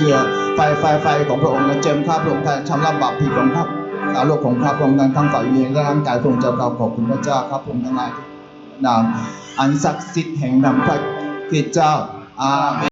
เชื่อไฟของพระองค์นั้นเจิมข้าพระองค์ท่านชำระบาปผิดของข้าสาวโลกของข้าพระองค์ทั้งฝ่ายวิญญาณและร่างกายพระองค์เจ้าเราขอบคุณพระเจ้าครับพระองค์ทั้งหลายนามอันศักดิ์สิทธิ์แห่งนามพระคริสต์เจ้าอาเมน